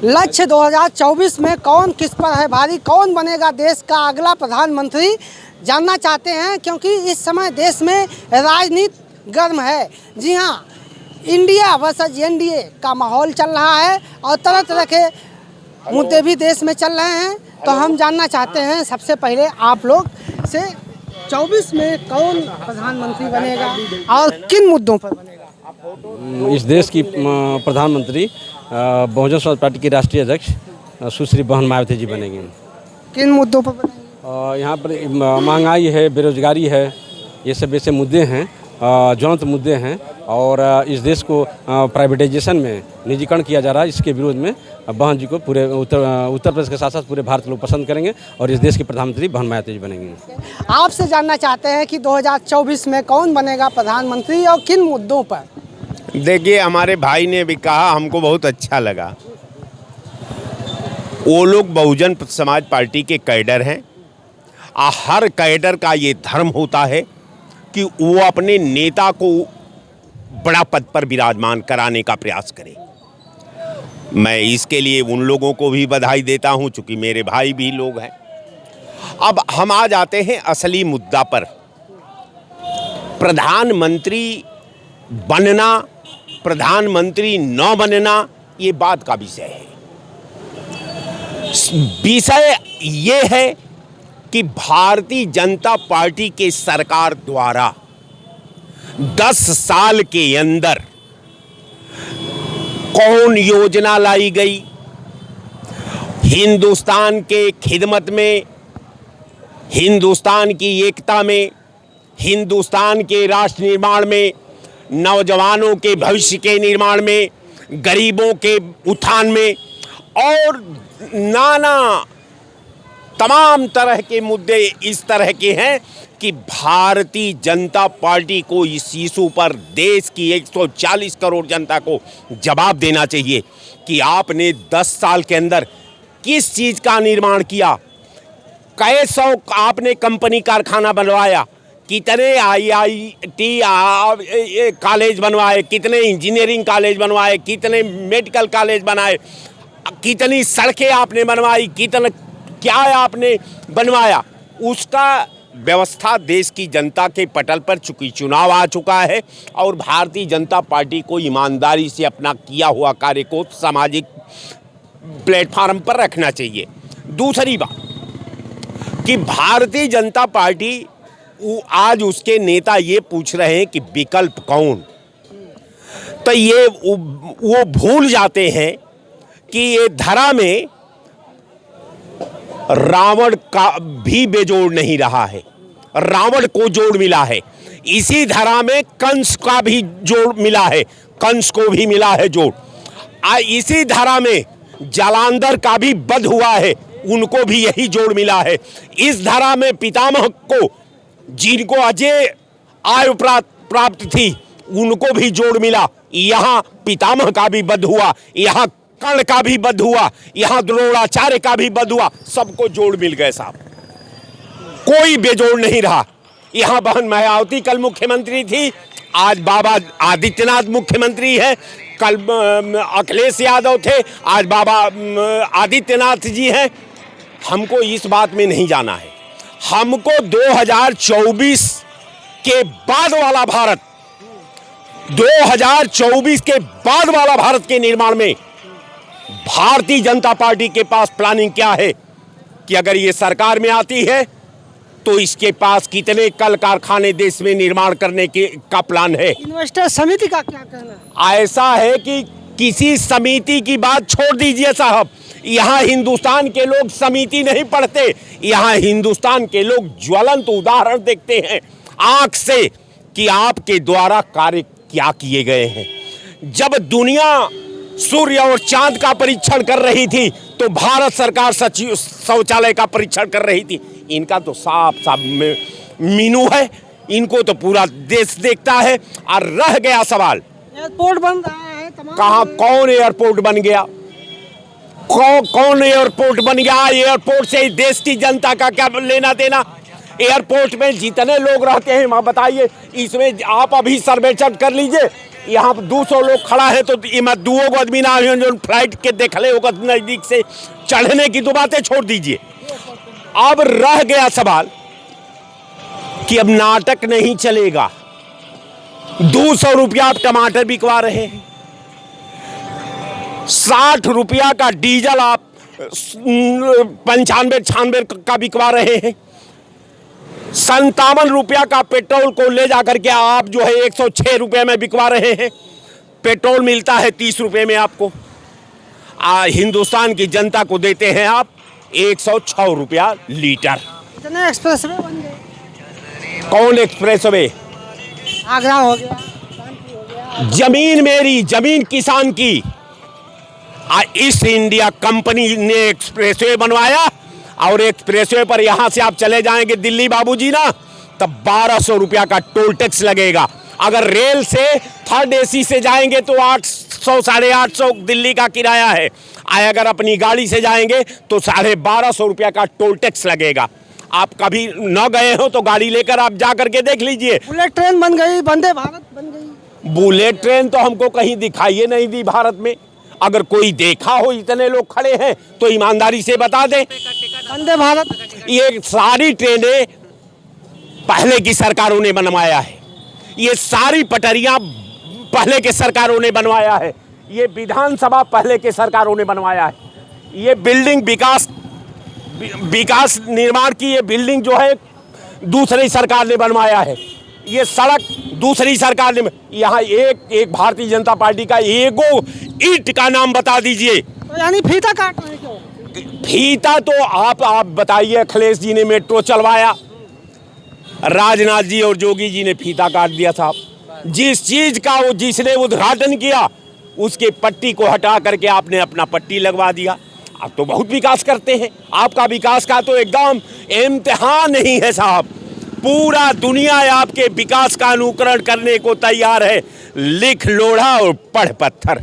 लक्ष्य 2024 में कौन किस पर है भारी, कौन बनेगा देश का अगला प्रधानमंत्री, जानना चाहते हैं क्योंकि इस समय देश में राजनीति गर्म है। जी हाँ, इंडिया वर्सेस एनडीए का माहौल चल रहा है और तरह तरह के मुद्दे भी देश में चल रहे हैं। तो हम जानना चाहते हैं सबसे पहले आप लोग से 24 में कौन प्रधानमंत्री बनेगा और किन मुद्दों पर बनेगा। इस देश की प्रधानमंत्री बहुजन समाज पार्टी की राष्ट्रीय अध्यक्ष सुश्री बहन मायावती जी बनेंगी। किन मुद्दों पर बनेंगे? यहाँ पर महंगाई है, बेरोजगारी है, ये सब ऐसे मुद्दे हैं, ज्वलंत मुद्दे हैं। और इस देश को प्राइवेटाइजेशन में निजीकरण किया जा रहा है, इसके विरोध में बहन जी को पूरे उत्तर प्रदेश के साथ साथ पूरे भारत लोग पसंद करेंगे और इस देश की प्रधानमंत्री बहन मायावती जी बनेंगी। आपसे जानना चाहते हैं कि 2024 में कौन बनेगा प्रधानमंत्री और किन मुद्दों पर। देखिए, हमारे भाई ने भी कहा, हमको बहुत अच्छा लगा। वो लोग बहुजन समाज पार्टी के कैडर हैं। हर कैडर का ये धर्म होता है कि वो अपने नेता को बड़ा पद पर विराजमान कराने का प्रयास करे। मैं इसके लिए उन लोगों को भी बधाई देता हूं, चूंकि मेरे भाई भी लोग हैं। अब हम आ जाते हैं असली मुद्दा पर। प्रधानमंत्री बनना, प्रधानमंत्री न बनना, ये बात का विषय है। विषय ये है कि भारतीय जनता पार्टी के सरकार द्वारा 10 साल के अंदर कौन योजना लाई गई, हिंदुस्तान के खिदमत में, हिंदुस्तान की एकता में, हिंदुस्तान के राष्ट्र निर्माण में, नौजवानों के भविष्य के निर्माण में, गरीबों के उत्थान में और नाना तमाम तरह के मुद्दे इस तरह के हैं कि भारतीय जनता पार्टी को इस इशू पर देश की 140 करोड़ जनता को जवाब देना चाहिए कि आपने 10 साल के अंदर किस चीज़ का निर्माण किया, कैसौ आपने कंपनी कारखाना बनवाया, कितने IIT कॉलेज बनवाए, कितने इंजीनियरिंग कॉलेज बनवाए, कितने मेडिकल कॉलेज बनाए, कितनी सड़कें आपने बनवाई, कितना क्या आपने बनवाया। उसका व्यवस्था देश की जनता के पटल पर चूंकि चुनाव आ चुका है और भारतीय जनता पार्टी को ईमानदारी से अपना किया हुआ कार्य को सामाजिक प्लेटफार्म पर रखना चाहिए। दूसरी बात कि भारतीय जनता पार्टी आज उसके नेता ये पूछ रहे हैं कि विकल्प कौन, तो ये वो भूल जाते हैं कि ये धरा में रावण का भी बेजोड़ नहीं रहा है, रावण को जोड़ मिला है। इसी धरा में कंस का भी जोड़ मिला है, कंस को भी मिला है जोड़। इसी धरा में जालंधर का भी वध हुआ है, उनको भी यही जोड़ मिला है। इस धरा में पितामह को, जिनको अजय आयु प्राप्त थी, उनको भी जोड़ मिला। यहाँ पितामह का भी वध हुआ, यहाँ कर्ण का भी वध हुआ, यहाँ द्रोणाचार्य का भी वध हुआ। सबको जोड़ मिल गए साहब, कोई बेजोड़ नहीं रहा। यहाँ बहन मायावती कल मुख्यमंत्री थी, आज बाबा आदित्यनाथ मुख्यमंत्री है। कल अखिलेश यादव थे, आज बाबा आदित्यनाथ जी हैं। हमको इस बात में नहीं जाना है। हमको 2024 के बाद वाला भारत, 2024 के बाद वाला भारत के निर्माण में भारतीय जनता पार्टी के पास प्लानिंग क्या है कि अगर ये सरकार में आती है तो इसके पास कितने कल कारखाने देश में निर्माण करने का प्लान है। इन्वेस्टर समिति का क्या कहना है? ऐसा है कि किसी समिति की बात छोड़ दीजिए साहब, यहाँ हिंदुस्तान के लोग समिति नहीं पढ़ते, यहाँ हिंदुस्तान के लोग ज्वलंत उदाहरण देखते हैं आंख से कि आपके द्वारा कार्य क्या किए गए हैं। जब दुनिया सूर्य और चांद का परीक्षण कर रही थी तो भारत सरकार शौचालय का परीक्षण कर रही थी। इनका तो साफ साफ मीनू है, इनको तो पूरा देश देखता है। और रह गया सवाल, एयरपोर्ट बन रहा है, कहाँ कौन एयरपोर्ट बन गया, कौन एयरपोर्ट बन गया? एयरपोर्ट से देश की जनता का क्या लेना देना? एयरपोर्ट में जितने लोग रहते हैं वहाँ बताइए, इसमें आप अभी सर्वे चेक कर लीजिए, यहाँ 200 लोग खड़ा है तो इमा 2 आदमी ना जो फ्लाइट के देख ले होगा नज़दीक से, चढ़ने की तो बातें छोड़ दीजिए। अब रह गया सवाल कि अब नाटक नहीं चलेगा। 200 रुपया आप टमाटर बिकवा रहे हैं, 60 रुपया का डीजल आप 95-96 का बिकवा रहे हैं, 57 रुपया का पेट्रोल को ले जाकर के आप जो है 106 रुपये में बिकवा रहे हैं। पेट्रोल मिलता है 30 रुपये में आपको, हिंदुस्तान की जनता को देते हैं आप 106 रुपया लीटर। इतने एक्सप्रेसवे बन गए, कौन एक्सप्रेसवे? आगरा हो गया, कानपुर हो गया। जमीन मेरी, जमीन किसान की। ईस्ट इंडिया कंपनी ने एक्सप्रेसवे बनवाया और एक्सप्रेसवे पर यहां से आप चले जाएंगे दिल्ली बाबूजी ना, तब 1200 रुपया का टोल टैक्स लगेगा। अगर रेल से थर्ड एसी से जाएंगे तो 800 850 दिल्ली का किराया है। अगर अपनी गाड़ी से जाएंगे तो 1250 रुपया का टोल टैक्स लगेगा। आप कभी न गए हो तो गाड़ी लेकर आप जा करके देख लीजिए। बुलेट ट्रेन बन गई, वंदे भारत बन गई। बुलेट ट्रेन तो हमको कहीं दिखाई नहीं दी भारत में। अगर कोई देखा हो, इतने लोग खड़े हैं तो ईमानदारी से बता दें। वंदे भारत, ये सारी ट्रेनें पहले की सरकारों ने बनवाया है, ये सारी पटरियां पहले के सरकारों ने बनवाया है, ये विधानसभा पहले के सरकारों ने बनवाया है, ये बिल्डिंग विकास निर्माण की ये बिल्डिंग जो है दूसरी सरकार ने बनवाया है, ये सड़क दूसरी सरकार ने। यहाँ एक भारतीय जनता पार्टी का एगो ईंट का नाम बता दीजिए। तो यानी फीता काट रहे क्यों? फीता तो आप बताइए। अखिलेश जी ने मेट्रो चलवाया, राजनाथ जी और योगी जी ने फीता काट दिया साहब। जिस चीज का वो जिसने उद्घाटन किया उसके पट्टी को हटा करके आपने अपना पट्टी लगवा दिया। आप तो बहुत विकास करते हैं, आपका विकास का तो एकदम इम्तिहान नहीं है साहब। पूरा दुनिया आपके विकास का अनुकरण करने को तैयार है। लिख लोढ़ा और पढ़ पत्थर।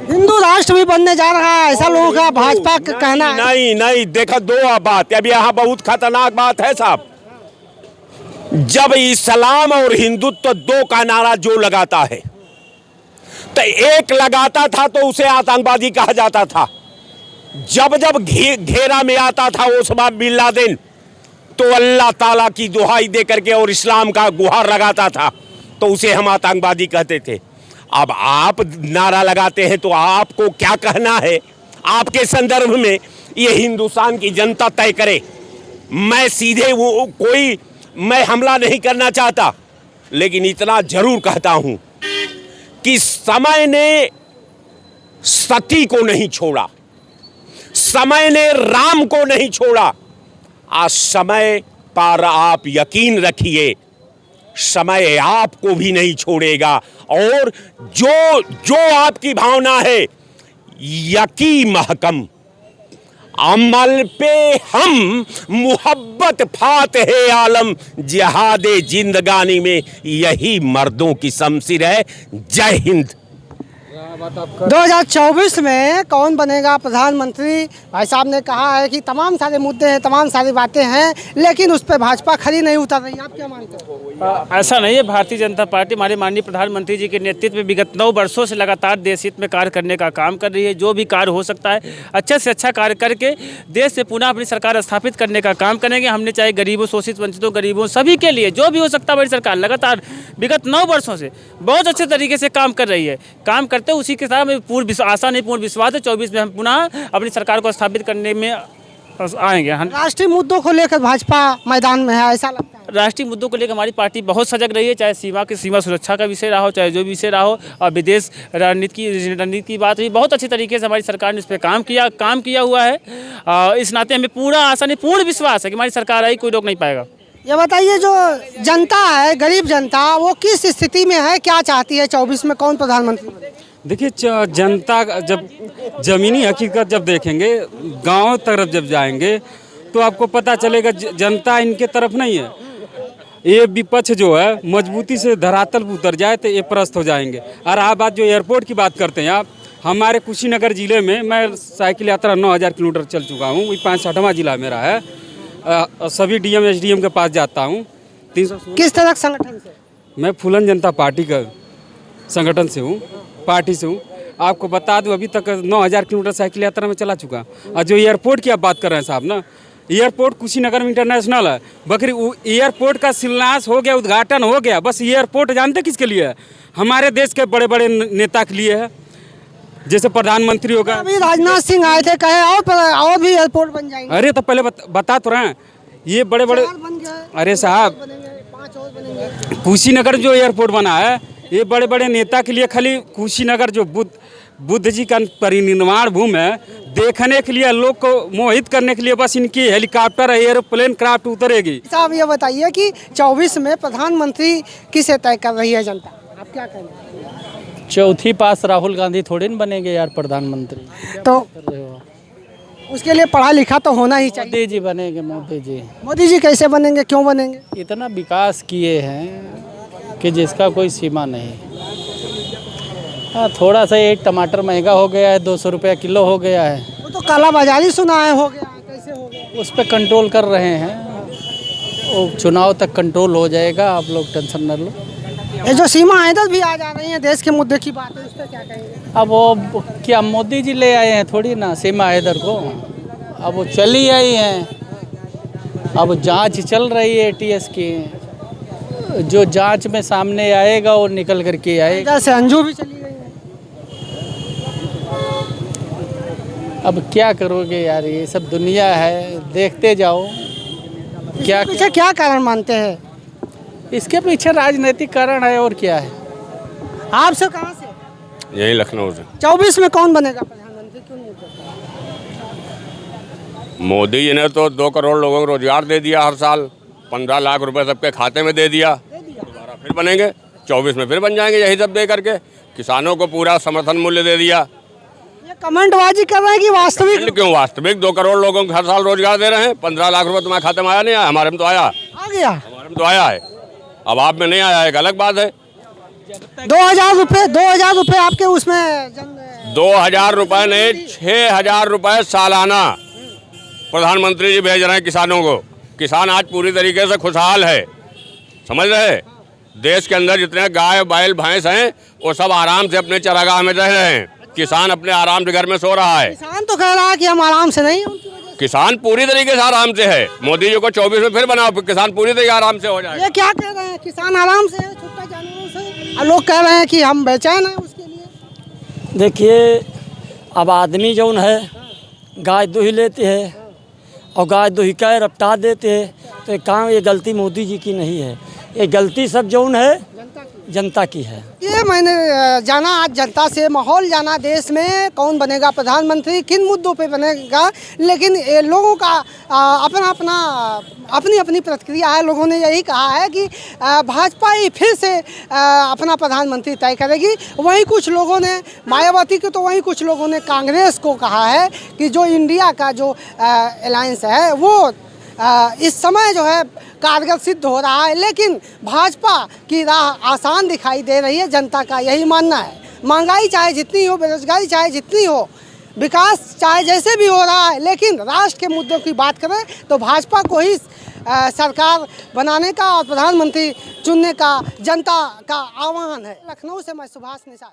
हिंदू राष्ट्र भी बनने जा रहा है, ऐसा लोगों का भाजपा का कहना है। नहीं देखा, दो बात अब यहाँ बहुत खतरनाक बात है साहब। जब इस्लाम और हिंदुत्व दो का नारा जो लगाता है तो एक लगाता था तो उसे आतंकवादी कहा जाता था। जब घेरा में आता था ओसामा बिन लादेन तो अल्लाह ताला की दुहाई दे करके और इस्लाम का गुहार लगाता था तो उसे हम आतंकवादी कहते थे। अब आप नारा लगाते हैं तो आपको क्या कहना है? आपके संदर्भ में ये हिंदुस्तान की जनता तय करे। मैं सीधे मैं हमला नहीं करना चाहता, लेकिन इतना जरूर कहता हूं कि समय ने सती को नहीं छोड़ा, समय ने राम को नहीं छोड़ा। आज समय पर आप यकीन रखिए, समय आपको भी नहीं छोड़ेगा। और जो आपकी भावना है, यकी महकम अमल पे हम मुहब्बत फातहे आलम, जिहादे जिंदगानी में यही मर्दों की शमशीर है। जय हिंद। 2024 में कौन बनेगा प्रधानमंत्री? भाई साहब ने कहा है कि तमाम सारे मुद्दे हैं, तमाम सारी बातें हैं, लेकिन उस पर भाजपा खरी नहीं उतर रही। आप क्या मानते हो? ऐसा नहीं है। भारतीय जनता पार्टी हमारे माननीय प्रधानमंत्री जी के नेतृत्व में विगत 9 वर्षों से लगातार देश हित में कार्य करने का काम कर रही है। जो भी कार्य हो सकता है अच्छे से अच्छा कार्य करके देश से पुनः अपनी सरकार स्थापित करने का काम करेंगे। हमने चाहे गरीबों, शोषित, वंचितों, गरीबों सभी के लिए जो भी हो सकता है, हमारी सरकार लगातार विगत 9 वर्षों से बहुत अच्छे तरीके से काम कर रही है। काम करते उसी के साथ में पूर्ण आशा नहीं, पूर्ण विश्वास है 24 में हम पुनः अपनी सरकार को स्थापित करने में आएंगे। राष्ट्रीय मुद्दों को लेकर भाजपा मैदान में है, ऐसा लगता है? राष्ट्रीय मुद्दों को लेकर हमारी पार्टी बहुत सजग रही है, चाहे सीमा सुरक्षा का विषय रहा हो, चाहे जो भी विषय रहा हो, और विदेश रणनीति की बात हुई। बहुत अच्छे तरीके से हमारी सरकार ने इस पर काम किया हुआ है। इस नाते हमें पूरा आशा नहीं, पूर्ण विश्वास है कि हमारी सरकार आई, कोई रोक नहीं पाएगा। ये बताइए, जो जनता है, गरीब जनता, वो किस स्थिति में है, क्या चाहती है 24 में कौन प्रधानमंत्री बने? देखिए, जनता जब ज़मीनी हकीकत जब देखेंगे, गांव तरफ जब जाएंगे तो आपको पता चलेगा जनता इनके तरफ नहीं है। ये विपक्ष जो है मजबूती से धरातल पर उतर जाए तो ये परास्त हो जाएंगे। और आप बात जो एयरपोर्ट की बात करते हैं आप, हमारे कुशीनगर ज़िले में मैं साइकिल यात्रा 9000 किलोमीटर चल चुका हूँ। वही 65वां ज़िला मेरा है। सभी डीएम एसडीएम के पास जाता हूँ। 316 किस तरह के संगठन से? मैं फूलन जनता पार्टी का संगठन से हूँ, पार्टी से हूँ। आपको बता दूँ अभी तक 9000 किलोमीटर साइकिल यात्रा में चला चुका। और जो एयरपोर्ट की आप बात कर रहे हैं साहब ना, एयरपोर्ट कुशीनगर में इंटरनेशनल है। बकरी एयरपोर्ट का शिलान्यास हो गया, उद्घाटन हो गया। बस एयरपोर्ट जानते किसके लिए है? हमारे देश के बड़े बड़े नेता के लिए है, जैसे प्रधानमंत्री होगा। अभी राजनाथ सिंह आए थे, कहे और भी एयरपोर्ट बन जाएंगे। अरे तो पहले बता तो रहे हैं, ये बड़े बड़े, 4 बन गए, अरे साहब 5 और बनेंगे। कुशीनगर जो एयरपोर्ट बना है, ये बड़े बड़े नेता के लिए। खाली कुशीनगर जो बुद्ध जी का परिनिर्वाण भूमि है, देखने के लिए, लोग को मोहित करने के लिए बस इनकी हेलीकॉप्टर एयरप्लेन क्राफ्ट उतरेगी। साहब ये बताइए कि 24 में प्रधानमंत्री किसे तय कर रही है जनता? आप क्या कहेंगे? चौथी पास राहुल गांधी थोड़े न बनेंगे यार प्रधानमंत्री। तो उसके लिए पढ़ा लिखा तो होना ही चाहिए। मोदी जी बनेंगे, मोदी जी। मोदी जी कैसे बनेंगे, क्यों बनेंगे? इतना विकास किए हैं कि जिसका कोई सीमा नहीं। हाँ, थोड़ा सा ये टमाटर महंगा हो गया है, 200 रुपया किलो हो गया है। वो तो काला बाजारी सुना है, हो गया है, कैसे हो गया? उस पर कंट्रोल कर रहे हैं, वो चुनाव तक कंट्रोल हो जाएगा, आप लोग टेंशन न लो। ये जो सीमा हैदर भी आ जा रही है, देश के मुद्दे की बात है, उस पर क्या कहेंगे? अब वो क्या मोदी जी ले आए हैं थोड़ी ना सीमा हैदर को, अब वो चली आई हैं। अब जांच चल रही है ATS की, जो जांच में सामने आएगा वो निकल करके आएगा। इधर से अंजू भी चली गई है। अब क्या करोगे यार, ये सब दुनिया है, देखते जाओ। क्या पीछे क्या कारण मानते हैं? इसके पीछे राजनीतिक कारण है, और क्या है। आपसे कहाँ से? यही लखनऊ से। 24 में कौन बनेगा प्रधानमंत्री, क्यों नहीं पता? मोदी जी ने तो 2 करोड़ लोगों को रोजगार दे दिया, हर साल 15 लाख रुपए सबके खाते में दे दिया। दोबारा फिर बनेंगे, 24 में फिर बन जाएंगे यही सब दे करके। किसानों को पूरा समर्थन मूल्य दे दिया। ये कमेंटबाजी कर रहे हैं कि वास्तविक? क्यों वास्तविक 2 करोड़ लोगों को हर साल रोजगार दे रहे हैं। 15 लाख रुपए तुम्हारे खाते में आया नहीं आया? हमारे में तो आया, आ गया। हमारे में तो आया है। अब आप में नहीं आया, एक अलग बात है। 2000 रुपये आपके उसमें 2000 रुपए नहीं, 6000 रुपए सालाना प्रधानमंत्री जी भेज रहे हैं किसानों को। किसान आज पूरी तरीके से खुशहाल है, समझ रहे? देश के अंदर जितने गाय बैल भैंस हैं वो सब आराम से अपने चरागाह में रह रहे हैं। किसान अपने आराम से घर में सो रहा है। किसान तो कह रहा है कि हम आराम से नहीं, उनकी वजह से। किसान पूरी तरीके से आराम से है। मोदी जी को 24 में फिर बनाओ, फिर किसान पूरी तरीके आराम से हो जाएगा। ये क्या कह रहे हैं? किसान आराम से है, छुट्टा जानवरों से, और लोग कह रहे हैं कि हम बेचैन हैं उसके लिए। देखिए, अब आदमी जौन है गाय दूही लेते हैं और गाय दूही का रफ्तार देते हैं, तो काम ये गलती मोदी जी की नहीं है, ये गलती सब जौन है जनता की है। ये मैंने जाना आज जनता से, माहौल जाना देश में कौन बनेगा प्रधानमंत्री, किन मुद्दों पे बनेगा, लेकिन ये लोगों का अपनी अपनी प्रतिक्रिया है। लोगों ने यही कहा है कि भाजपा ही फिर से अपना प्रधानमंत्री तय करेगी। वहीं कुछ लोगों ने मायावती को, तो वहीं कुछ लोगों ने कांग्रेस को कहा है कि जो इंडिया का जो अलायंस है वो इस समय जो है कारगर सिद्ध हो रहा है। लेकिन भाजपा की राह आसान दिखाई दे रही है, जनता का यही मानना है। महंगाई चाहे जितनी हो, बेरोजगारी चाहे जितनी हो, विकास चाहे जैसे भी हो रहा है, लेकिन राष्ट्र के मुद्दों की बात करें तो भाजपा को ही सरकार बनाने का और प्रधानमंत्री चुनने का जनता का आह्वान है। लखनऊ से मैं सुभाष निषाद।